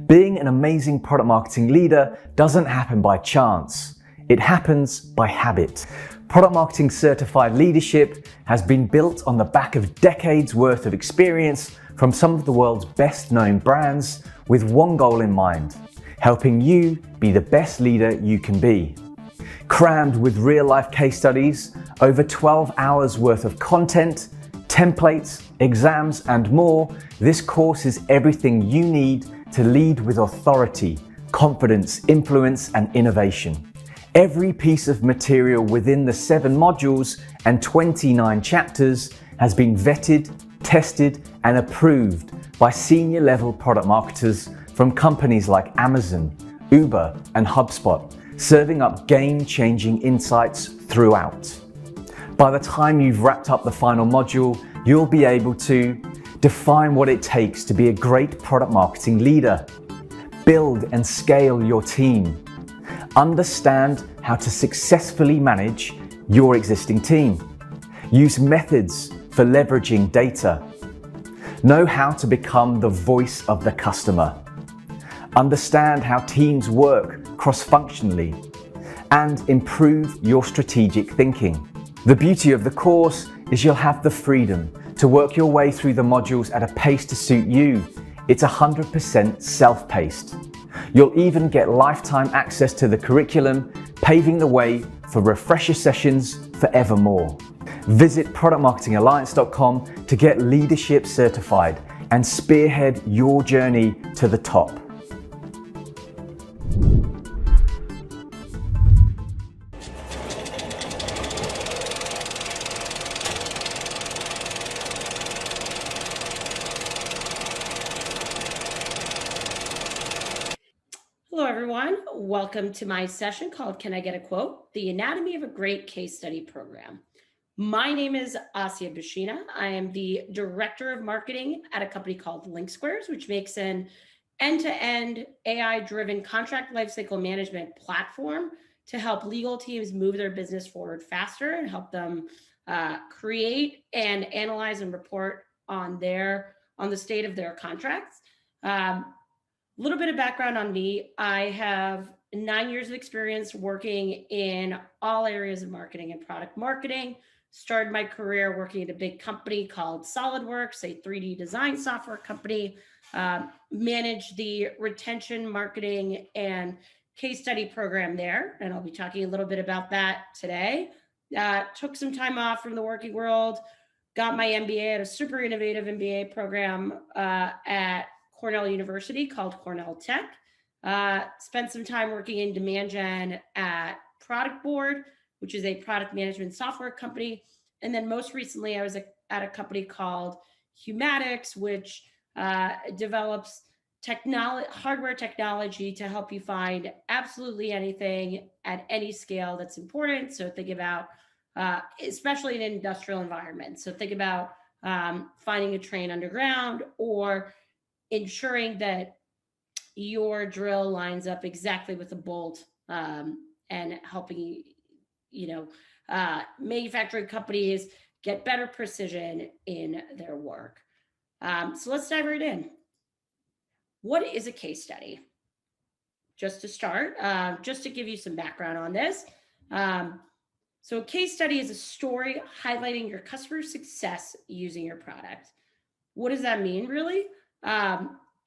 Being an amazing product marketing leader doesn't happen by chance. It happens by habit. Product marketing certified leadership has been built on the back of decades worth of experience from some of the world's best known brands with one goal in mind: helping you be the best leader you can be. Crammed with real life case studies, over 12 hours worth of content, templates, exams, and more, this course is everything you need to lead with authority, confidence, influence, and innovation. Every piece of material within the 7 modules and 29 chapters has been vetted, tested, and approved by senior level product marketers from companies like Amazon, Uber, and HubSpot, serving up game-changing insights throughout. By the time you've wrapped up the final module, you'll be able to define what it takes to be a great product marketing leader, build and scale your team, understand how to successfully manage your existing team, use methods for leveraging data, know how to become the voice of the customer, understand how teams work cross-functionally, and improve your strategic thinking. The beauty of the course is you'll have the freedom to work your way through the modules at a pace to suit you. It's 100% self-paced. You'll even get lifetime access to the curriculum, paving the way for refresher sessions forevermore. Visit productmarketingalliance.com to get leadership certified and spearhead your journey to the top. Hello, everyone. Welcome to my session called Can I Get a Quote? The Anatomy of a Great Case Study Program. My name is Asya Bashina. I am the Director of Marketing at a company called LinkSquares, which makes an end-to-end AI-driven contract lifecycle management platform to help legal teams move their business forward faster and help them create and analyze and report on the state of their contracts. A little bit of background on me. I have 9 years of experience working in all areas of marketing and product marketing. Started my career working at a big company called SolidWorks, a 3D design software company. Managed the retention, marketing, and case study program there. And I'll be talking a little bit about that today. Took some time off from the working world, got my MBA at a super innovative MBA program at Cornell University called Cornell Tech. Spent some time working in demand gen at Product Board, which is a product management software company. And then most recently, I was at a company called Humatics, which develops hardware technology to help you find absolutely anything at any scale that's important. So think about, especially in an industrial environment. So think about finding a train underground or ensuring that your drill lines up exactly with the bolt, and helping manufacturing companies get better precision in their work. So let's dive right in. What is a case study? Just to start, just to give you some background on this. So a case study is a story highlighting your customer success using your product. What does that mean, really?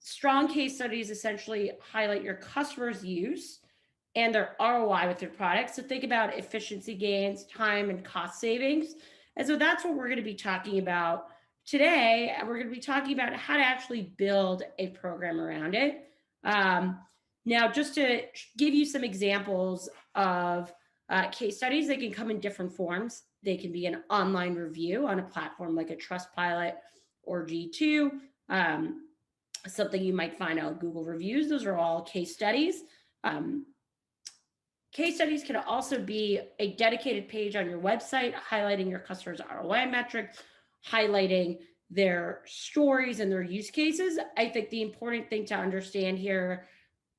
Strong case studies essentially highlight your customers' use and their ROI with your product. So think about efficiency gains, time, and cost savings. And so that's what we're going to be talking about today. We're going to be talking about how to actually build a program around it. Now, just to give you some examples of case studies, they can come in different forms. They can be an online review on a platform like a Trustpilot or G2. Something you might find on Google reviews. Those are all case studies. Case studies can also be a dedicated page on your website highlighting your customers' ROI metrics, highlighting their stories and their use cases. I think the important thing to understand here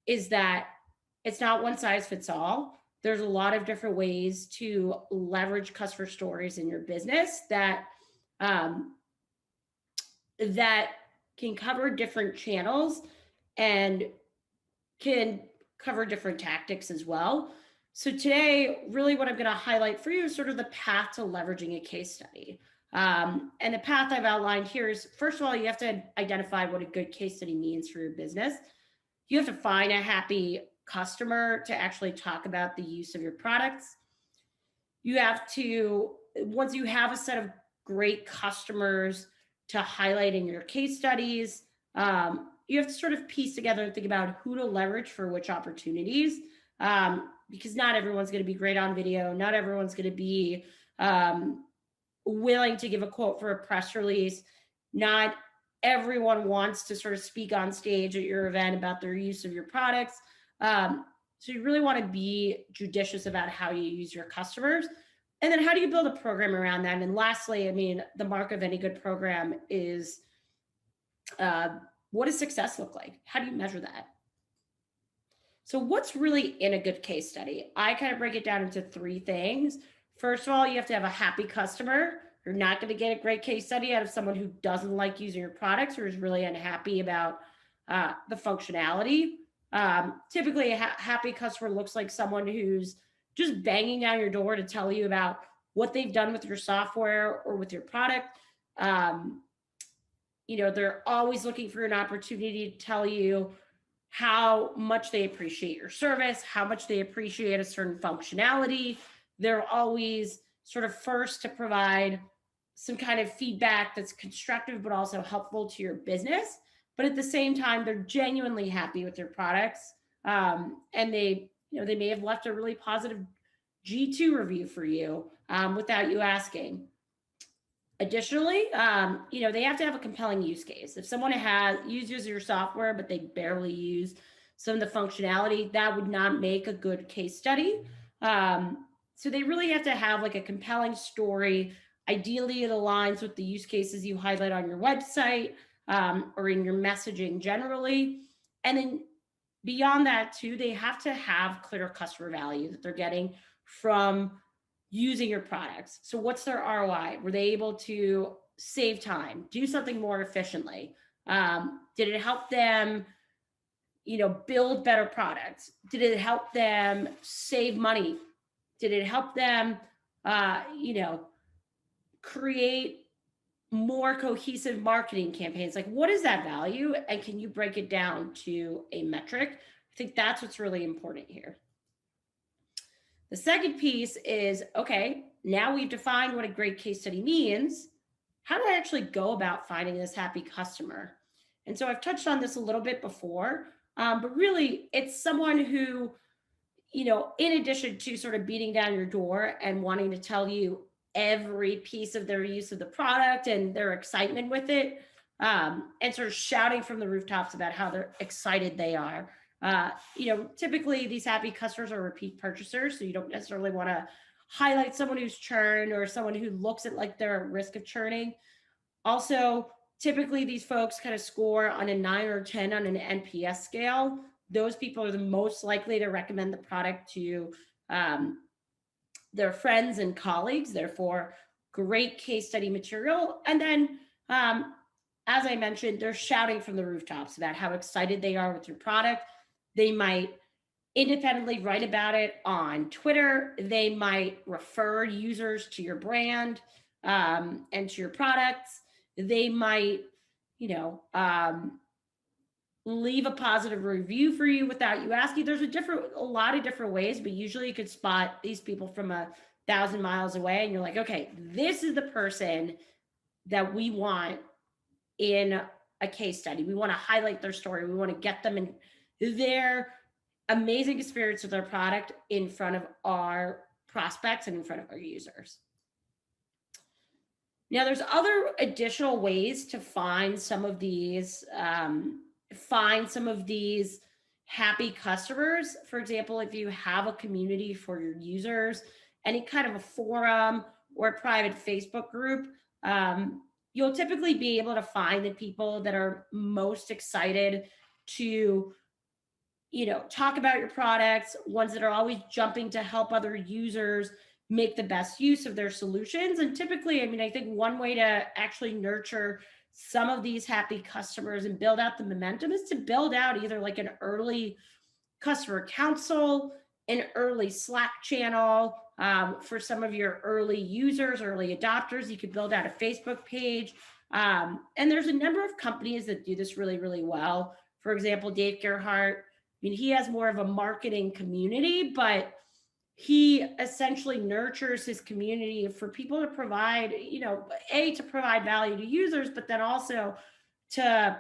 is that it's not one size fits all. There's a lot of different ways to leverage customer stories in your business that can cover different channels and can cover different tactics as well. So today, really what I'm going to highlight for you is sort of the path to leveraging a case study. And the path I've outlined here is, first of all, you have to identify what a good case study means for your business. You have to find a happy customer to actually talk about the use of your products. You have to, once you have a set of great customers to highlight in your case studies, you have to sort of piece together and think about who to leverage for which opportunities, because not everyone's going to be great on video. Not everyone's going to be willing to give a quote for a press release. Not everyone wants to sort of speak on stage at your event about their use of your products. So you really want to be judicious about how you use your customers. And then how do you build a program around that? And lastly, I mean, the mark of any good program is what does success look like? How do you measure that? So what's really in a good case study? I kind of break it down into three things. First of all, you have to have a happy customer. You're not going to get a great case study out of someone who doesn't like using your products or is really unhappy about the functionality. Typically, a happy customer looks like someone who's just banging down your door to tell you about what they've done with your software or with your product. They're always looking for an opportunity to tell you how much they appreciate your service, how much they appreciate a certain functionality. They're always sort of first to provide some kind of feedback that's constructive, but also helpful to your business. But at the same time, they're genuinely happy with your products. And they may have left a really positive G2 review for you without you asking. Additionally, they have to have a compelling use case. If someone uses your software, but they barely use some of the functionality, that would not make a good case study. So they really have to have like a compelling story. Ideally, it aligns with the use cases you highlight on your website or in your messaging generally. And then beyond that too, they have to have clear customer value that they're getting from using your products. So what's their ROI? Were they able to save time, do something more efficiently? Did it help them, build better products? Did it help them save money? Did it help them, create more cohesive marketing campaigns? Like, what is that value? And can you break it down to a metric? I think that's what's really important here. The second piece is, okay, now we've defined what a great case study means. How do I actually go about finding this happy customer? And so I've touched on this a little bit before, but really it's someone who, in addition to sort of beating down your door and wanting to tell you every piece of their use of the product and their excitement with it, and sort of shouting from the rooftops about how they're excited they are. Typically these happy customers are repeat purchasers, so you don't necessarily want to highlight someone who's churned or someone who looks at like they're at risk of churning. Also, typically these folks kind of score on a 9 or 10 on an NPS scale. Those people are the most likely to recommend the product to their friends and colleagues, therefore great case study material. And then, as I mentioned, they're shouting from the rooftops about how excited they are with your product. They might independently write about it on Twitter. They might refer users to your brand and to your products. They might, leave a positive review for you without you asking. There's a lot of different ways, but usually you could spot these people from 1,000 miles away and you're like, okay, this is the person that we want in a case study. We want to highlight their story. We want to get them in their amazing experience with our product in front of our prospects and in front of our users. Now, there's other additional ways to find some of these happy customers. For example, if you have a community for your users, any kind of a forum or a private Facebook group, you'll typically be able to find the people that are most excited to, talk about your products, ones that are always jumping to help other users make the best use of their solutions. And typically, I think one way to actually nurture some of these happy customers and build out the momentum is to build out either like an early customer council, an early Slack channel for some of your early users, early adopters. You could build out a Facebook page. And there's a number of companies that do this really, really well. For example, Dave Gerhardt, I mean, he has more of a marketing community, but he essentially nurtures his community for people to provide, to provide value to users, but then also to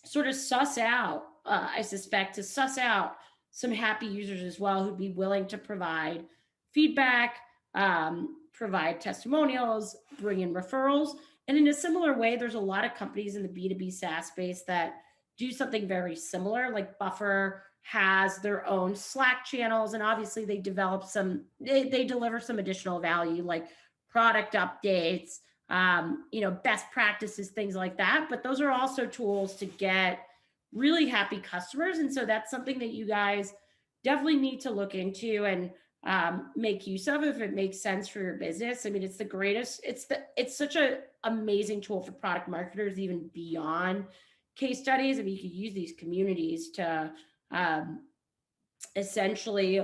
sort of suss out, I suspect, to suss out some happy users as well who'd be willing to provide feedback, provide testimonials, bring in referrals. And in a similar way, there's a lot of companies in the B2B SaaS space that do something very similar, like Buffer has their own Slack channels, and obviously they deliver some additional value like product updates, best practices, things like that. But those are also tools to get really happy customers. And so that's something that you guys definitely need to look into and make use of if it makes sense for your business. I mean, it's the greatest, it's such an amazing tool for product marketers, even beyond case studies. I mean, you could use these communities to essentially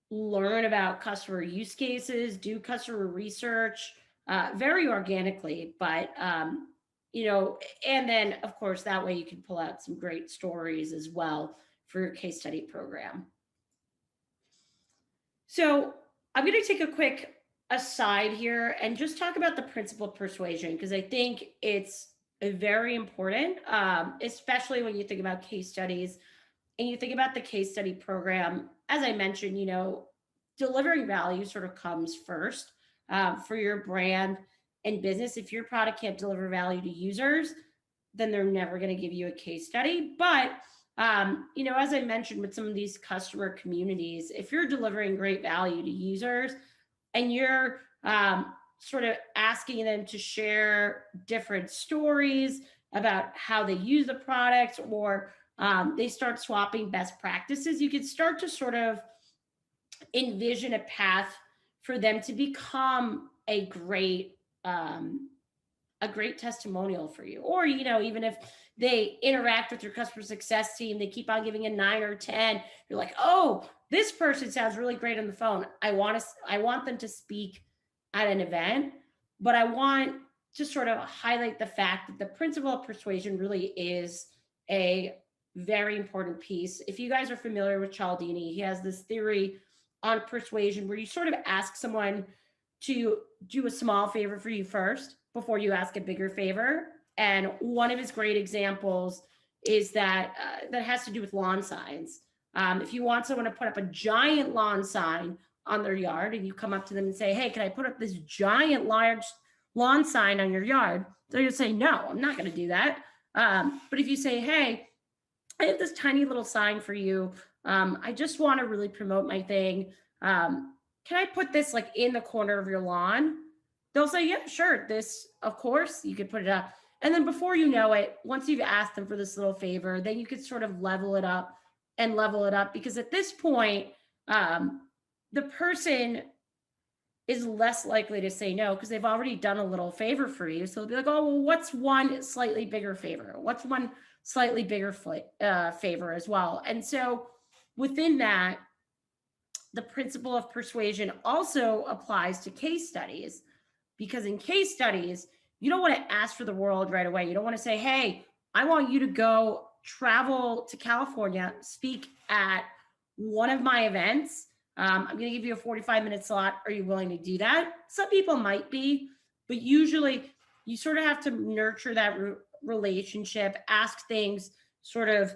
learn about customer use cases, do customer research very organically, but and then of course that way you can pull out some great stories as well for your case study program. So I'm going to take a quick aside here and just talk about the principle of persuasion, because I think it's very important, especially when you think about case studies and you think about the case study program. As I mentioned, delivering value sort of comes first for your brand and business. If your product can't deliver value to users, then they're never going to give you a case study. But as I mentioned with some of these customer communities, if you're delivering great value to users and you're sort of asking them to share different stories about how they use the product, or they start swapping best practices, you could start to sort of envision a path for them to become a great testimonial for you. Or, even if they interact with your customer success team, they keep on giving a 9 or 10, you're like, oh, this person sounds really great on the phone. I want them to speak at an event, but I want to sort of highlight the fact that the principle of persuasion really is a very important piece. If you guys are familiar with Cialdini, he has this theory on persuasion where you sort of ask someone to do a small favor for you first before you ask a bigger favor. And one of his great examples is that has to do with lawn signs. If you want someone to put up a giant lawn sign on their yard and you come up to them and say, hey, can I put up this giant large lawn sign on your yard? They're going to say, no, I'm not going to do that. But if you say, hey, I have this tiny little sign for you. I just want to really promote my thing. Can I put this like in the corner of your lawn? They'll say, yeah, sure. This, of course, you could put it up. And then before you know it, once you've asked them for this little favor, then you could sort of level it up, because at this point, the person is less likely to say no because they've already done a little favor for you. So they'll be like, oh, well, what's one slightly bigger favor? What's one slightly bigger favor as well? And so within that, the principle of persuasion also applies to case studies, because in case studies, you don't want to ask for the world right away. You don't want to say, hey, I want you to go travel to California, speak at one of my events. I'm going to give you a 45-minute slot. Are you willing to do that? Some people might be, but usually you sort of have to nurture that relationship, ask things sort of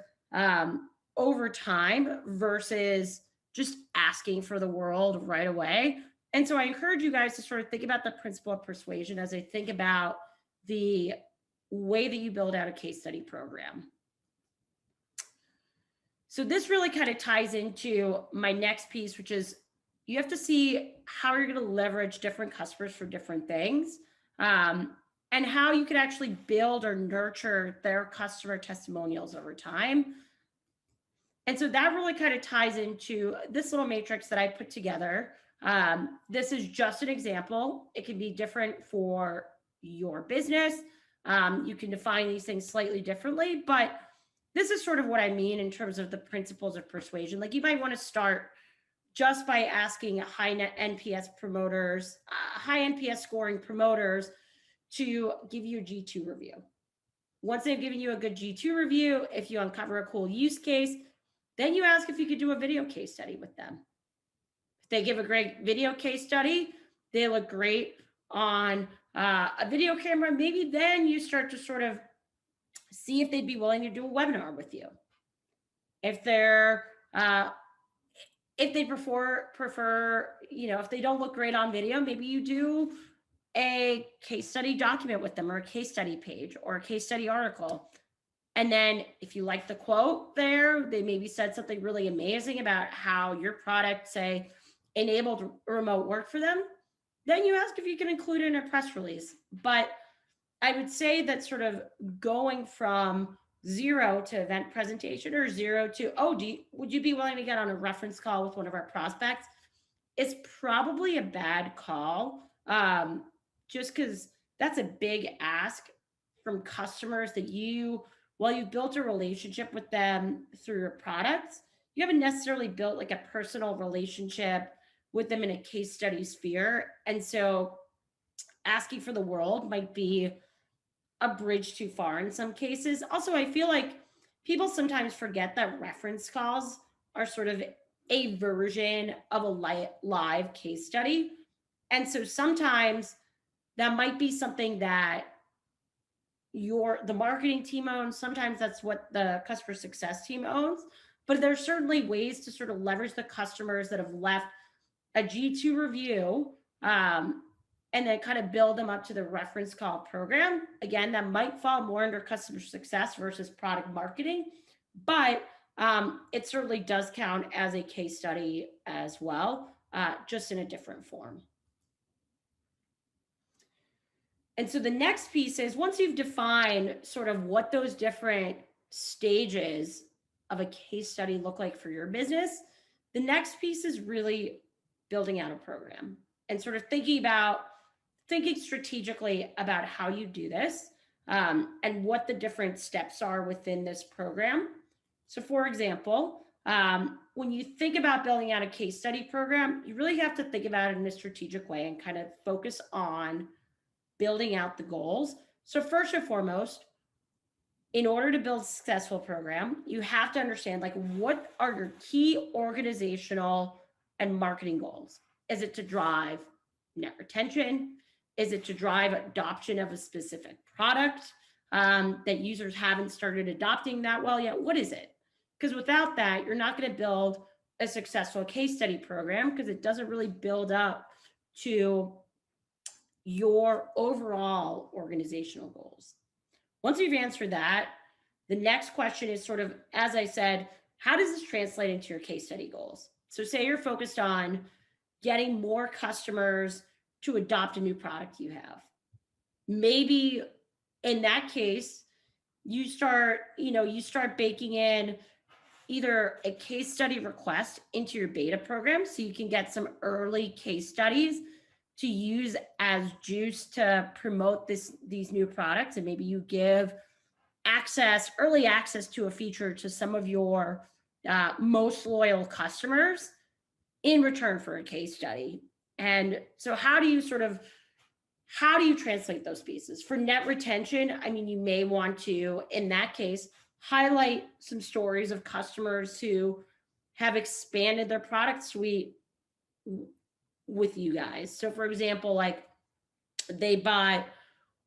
over time versus just asking for the world right away. And so I encourage you guys to sort of think about the principle of persuasion as I think about the way that you build out a case study program. So this really kind of ties into my next piece, which is you have to see how you're going to leverage different customers for different things, and how you can actually build or nurture their customer testimonials over time. And so that really kind of ties into this little matrix that I put together. This is just an example. It can be different for your business. You can define these things slightly differently, but this is sort of what I mean in terms of the principles of persuasion. Like you might want to start just by asking high NPS promoters, high NPS scoring promoters to give you a G2 review. Once they've given you a good G2 review, if you uncover a cool use case, then you ask if you could do a video case study with them. If they give a great video case study, they look great on a video camera, maybe then you start to sort of see if they'd be willing to do a webinar with you. If they're if they prefer, you know, if they don't look great on video, maybe you do a case study document with them, or a case study page, or a case study article. And then if you like the quote there, they maybe said something really amazing about how your product, say, enabled remote work for them, then you ask if you can include it in a press release. But I would say that sort of going from 0 to event presentation, or 0 to, oh, would you be willing to get on a reference call with one of our prospects, is probably a bad call, just because that's a big ask from customers that while you built a relationship with them through your products, you haven't necessarily built like a personal relationship with them in a case study sphere. And so asking for the world might be a bridge too far in some cases. Also, I feel like people sometimes forget that reference calls are sort of a version of a live case study. And so sometimes that might be something that the marketing team owns. Sometimes that's what the customer success team owns. But there's certainly ways to sort of leverage the customers that have left a G2 review, and then kind of build them up to the reference call program. Again, that might fall more under customer success versus product marketing, but it certainly does count as a case study as well, just in a different form. And so the next piece is, once you've defined sort of what those different stages of a case study look like for your business, the next piece is really building out a program and sort of thinking strategically about how you do this, and what the different steps are within this program. So for example, when you think about building out a case study program, you really have to think about it in a strategic way and kind of focus on building out the goals. So first and foremost, in order to build a successful program, you have to understand, like, what are your key organizational and marketing goals? Is it to drive net retention? Is it to drive adoption of a specific product that users haven't started adopting that well yet? What is it? Because without that, you're not going to build a successful case study program, because it doesn't really build up to your overall organizational goals. Once you've answered that, the next question is sort of, as I said, how does this translate into your case study goals? So say you're focused on getting more customers to adopt a new product you have. Maybe in that case, you start baking in either a case study request into your beta program, so you can get some early case studies to use as juice to promote these new products. And maybe you give early access to a feature to some of your most loyal customers in return for a case study. And so how do you translate those pieces? For net retention, I mean, you may want to, in that case, highlight some stories of customers who have expanded their product suite with you guys. So for example, like, they bought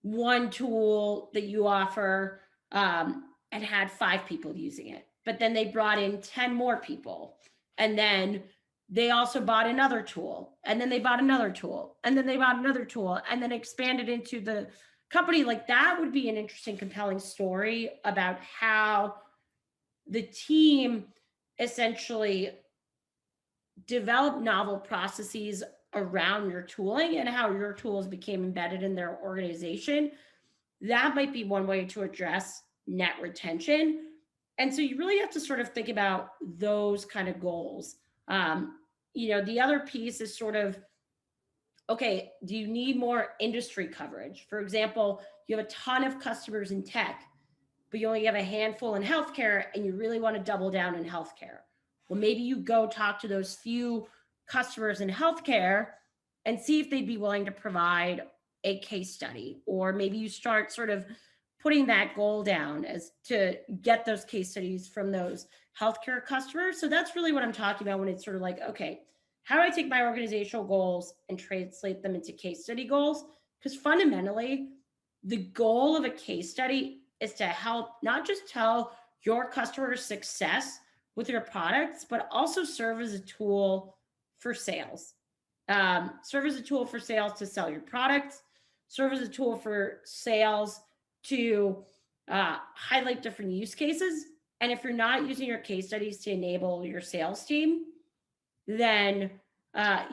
one tool that you offer and had 5 people using it, but then they brought in 10 more people, and then they also bought another tool, and then they bought another tool, and then they bought another tool, and then expanded into the company. Like, that would be an interesting, compelling story about how the team essentially developed novel processes around your tooling and how your tools became embedded in their organization. That might be one way to address net retention. And so you really have to sort of think about those kind of goals. The other piece is sort of okay, do you need more industry coverage? For example, you have a ton of customers in tech, but you only have a handful in healthcare and you really want to double down in healthcare. Well, maybe you go talk to those few customers in healthcare and see if they'd be willing to provide a case study, or maybe you start sort of putting that goal down as to get those case studies from those healthcare customers. So that's really what I'm talking about when it's sort of like, okay, how do I take my organizational goals and translate them into case study goals? Because fundamentally, the goal of a case study is to help not just tell your customers' success with your products, but also serve as a tool for sales. Serve as a tool for sales to sell your products, serve as a tool for sales to highlight different use cases. And if you're not using your case studies to enable your sales team, then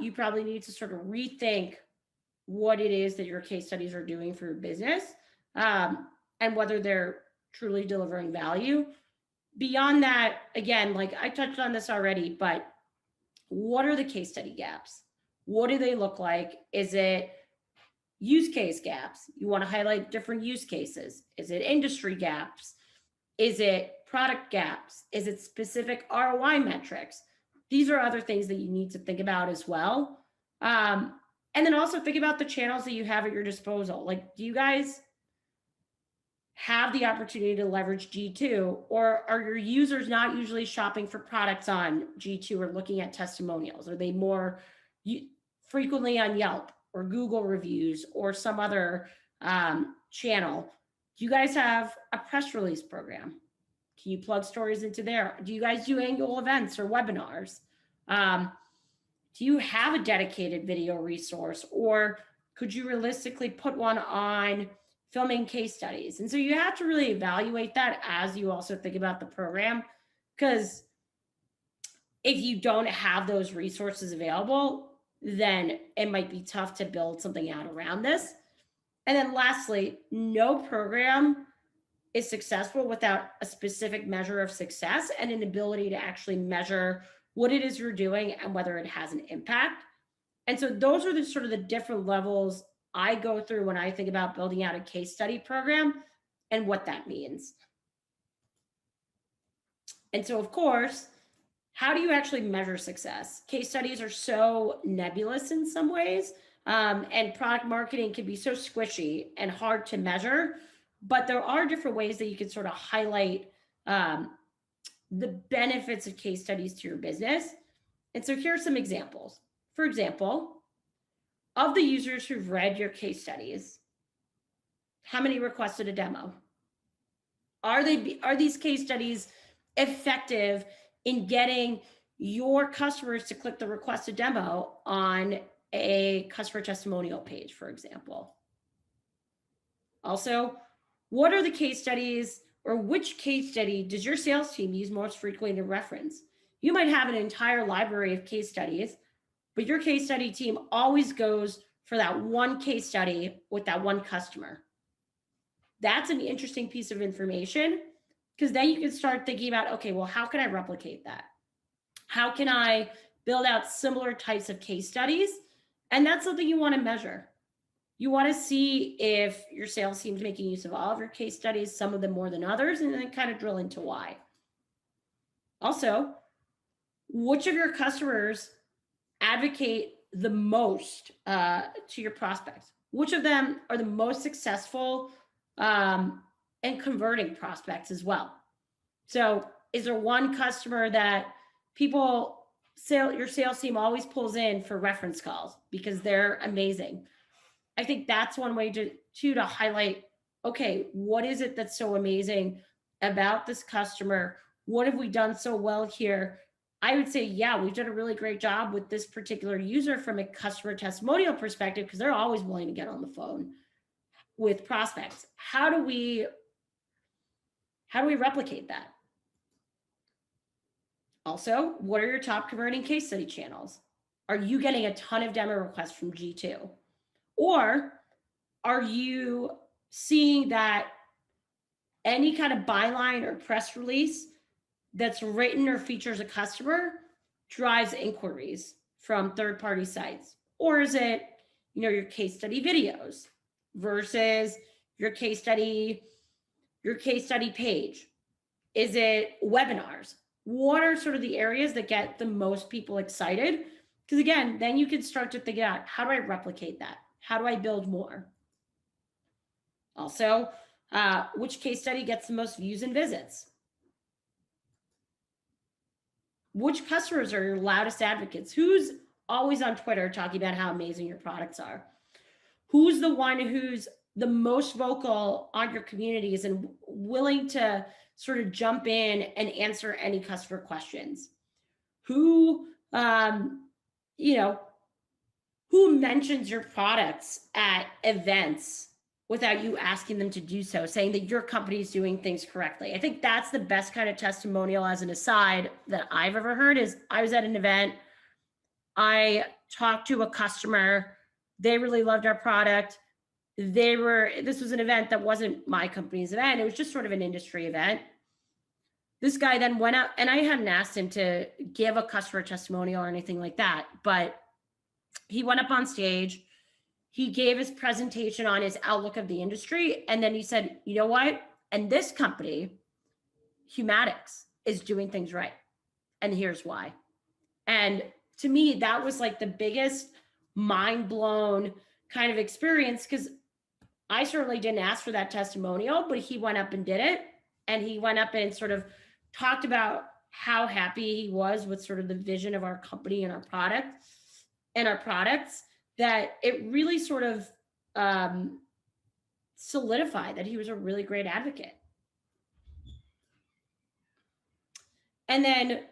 you probably need to sort of rethink what it is that your case studies are doing for your business, and whether they're truly delivering value. Beyond that, again, like I touched on this already, but what are the case study gaps? What do they look like? Is it use case gaps? You want to highlight different use cases. Is it industry gaps? Is it product gaps? Is it specific ROI metrics? These are other things that you need to think about as well. And then also think about the channels that you have at your disposal. Like, do you guys have the opportunity to leverage G2, or are your users not usually shopping for products on G2 or looking at testimonials? Are they more frequently on Yelp or Google reviews or some other channel? Do you guys have a press release program? Can you plug stories into there? Do you guys do annual events or webinars? Do you have a dedicated video resource, or could you realistically put one on filming case studies? And so you have to really evaluate that as you also think about the program, because if you don't have those resources available, then it might be tough to build something out around this. And then lastly, no program is successful without a specific measure of success and an ability to actually measure what it is you're doing and whether it has an impact. And so those are the sort of the different levels I go through when I think about building out a case study program and what that means. And so, of course, how do you actually measure success? Case studies are so nebulous in some ways, and product marketing can be so squishy and hard to measure, but there are different ways that you can sort of highlight the benefits of case studies to your business. And so here are some examples. For example, of the users who've read your case studies, how many requested a demo? Are these case studies effective in getting your customers to click the requested demo on a customer testimonial page, for example? Also, what are the case studies, or which case study does your sales team use most frequently to reference? You might have an entire library of case studies, but your case study team always goes for that one case study with that one customer. That's an interesting piece of information, because then you can start thinking about, okay, well, how can I replicate that? How can I build out similar types of case studies? And that's something you want to measure. You want to see if your sales team is making use of all of your case studies, some of them more than others, and then kind of drill into why. Also, which of your customers advocate the most to your prospects? Which of them are the most successful and converting prospects as well? So is there one customer that your sales team always pulls in for reference calls because they're amazing? I think that's one way to highlight, okay, what is it that's so amazing about this customer? What have we done so well here? I would say, yeah, we've done a really great job with this particular user from a customer testimonial perspective, because they're always willing to get on the phone with prospects. How do we replicate that? Also, what are your top converting case study channels? Are you getting a ton of demo requests from G2? Or are you seeing that any kind of byline or press release that's written or features a customer drives inquiries from third-party sites? Or is it your case study videos versus your case study page? Is it webinars? What are sort of the areas that get the most people excited? Because again, then you can start to figure out, how do I replicate that? How do I build more? Also, which case study gets the most views and visits? Which customers are your loudest advocates? Who's always on Twitter talking about how amazing your products are? Who's the one who's the most vocal on your communities and willing to sort of jump in and answer any customer questions? Who, who mentions your products at events without you asking them to do so, saying that your company is doing things correctly? I think that's the best kind of testimonial, as an aside, that I've ever heard. Is I was at an event, I talked to a customer, they really loved our product. This was an event that wasn't my company's event. It was just sort of an industry event. This guy then went up, and I hadn't asked him to give a customer testimonial or anything like that, but he went up on stage, he gave his presentation on his outlook of the industry, and then he said, you know what? And this company, Humatics, is doing things right. And here's why. And to me, that was like the biggest mind blown kind of experience, because I certainly didn't ask for that testimonial, but he went up and did it. And he went up and sort of talked about how happy he was with sort of the vision of our company and our product and our products, that it really sort of solidified that he was a really great advocate. And then,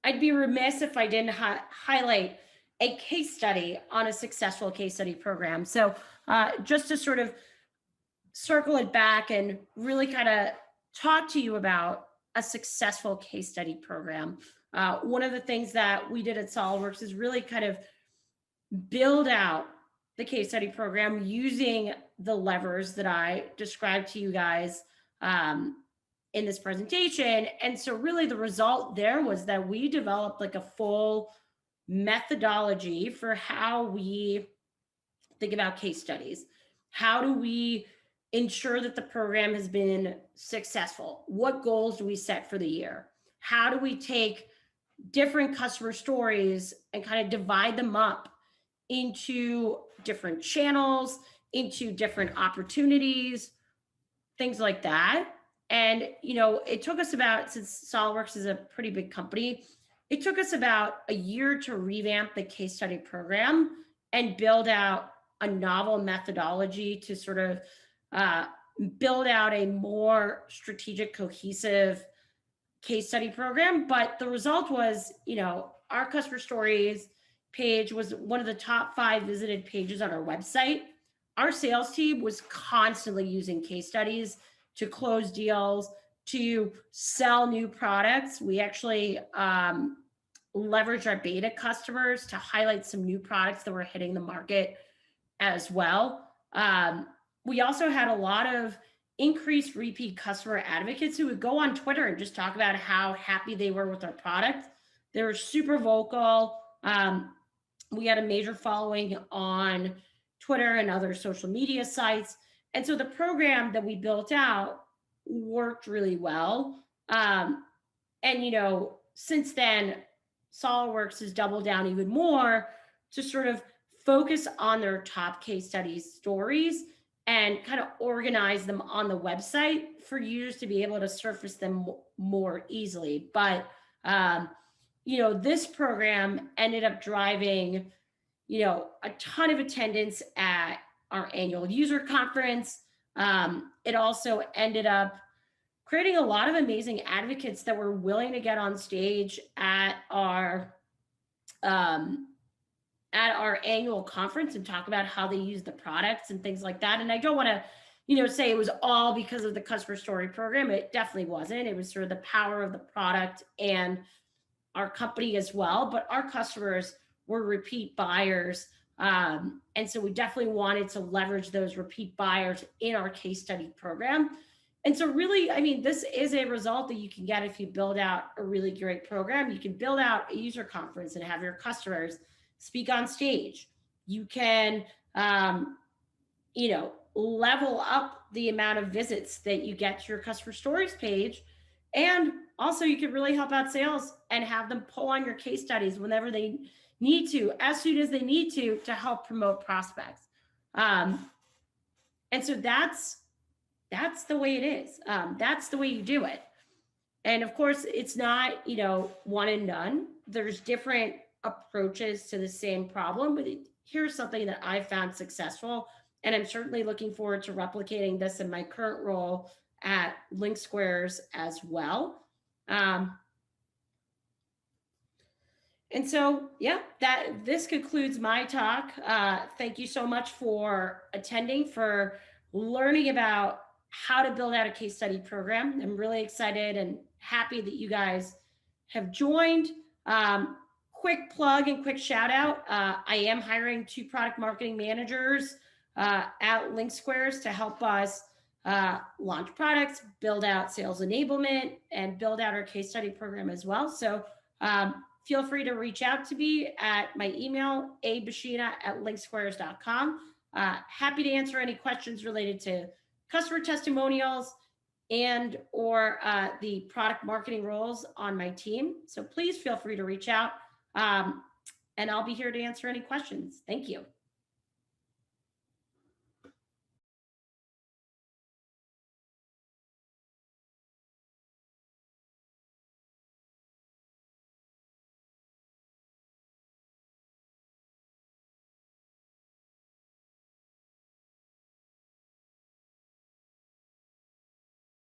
I'd be remiss if I didn't highlight a case study on a successful case study program. So just to sort of circle it back and really kind of talk to you about a successful case study program. One of the things that we did at SolidWorks is really kind of build out the case study program using the levers that I described to you guys in this presentation. And so really the result there was that we developed like a full methodology for how we think about case studies. How do we ensure that the program has been successful? What goals do we set for the year? How do we take different customer stories and kind of divide them up into different channels, into different opportunities, things like that? And, it took us about, since SolidWorks is a pretty big company, it took us about a year to revamp the case study program and build out a novel methodology to sort of build out a more strategic, cohesive case study program. But the result was, our customer stories page was one of the top 5 visited pages on our website. Our sales team was constantly using case studies to close deals, to sell new products. We actually leveraged our beta customers to highlight some new products that were hitting the market as well. We also had a lot of increased repeat customer advocates who would go on Twitter and just talk about how happy they were with our product. They were super vocal. We had a major following on Twitter and other social media sites. And so the program that we built out worked really well. And, since then, SolidWorks has doubled down even more to sort of focus on their top case study stories and kind of organize them on the website for users to be able to surface them more easily. But, this program ended up driving, a ton of attendance at our annual user conference. It also ended up creating a lot of amazing advocates that were willing to get on stage at our annual conference and talk about how they use the products and things like that. And I don't want to, say it was all because of the customer story program. It definitely wasn't. It was sort of the power of the product and our company as well. But our customers were repeat buyers. And so we definitely wanted to leverage those repeat buyers in our case study program. And so really, this is a result that you can get if you build out a really great program. You can build out a user conference and have your customers speak on stage. You can, level up the amount of visits that you get to your customer stories page. And also you could really help out sales and have them pull on your case studies whenever they need to, as soon as they need to help promote prospects. And so that's the way it is. That's the way you do it. And of course, it's not, one and done. There's different approaches to the same problem, but here's something that I found successful. And I'm certainly looking forward to replicating this in my current role at LinkSquares as well. And so, yeah, this concludes my talk. Thank you so much for attending, for learning about how to build out a case study program. I'm really excited and happy that you guys have joined. Quick plug and quick shout out. I am hiring 2 product marketing managers at LinkSquares to help us launch products, build out sales enablement, and build out our case study program as well. So feel free to reach out to me at my email, abashina@linksquares.com. Happy to answer any questions related to customer testimonials and or the product marketing roles on my team. So please feel free to reach out, and I'll be here to answer any questions. Thank you.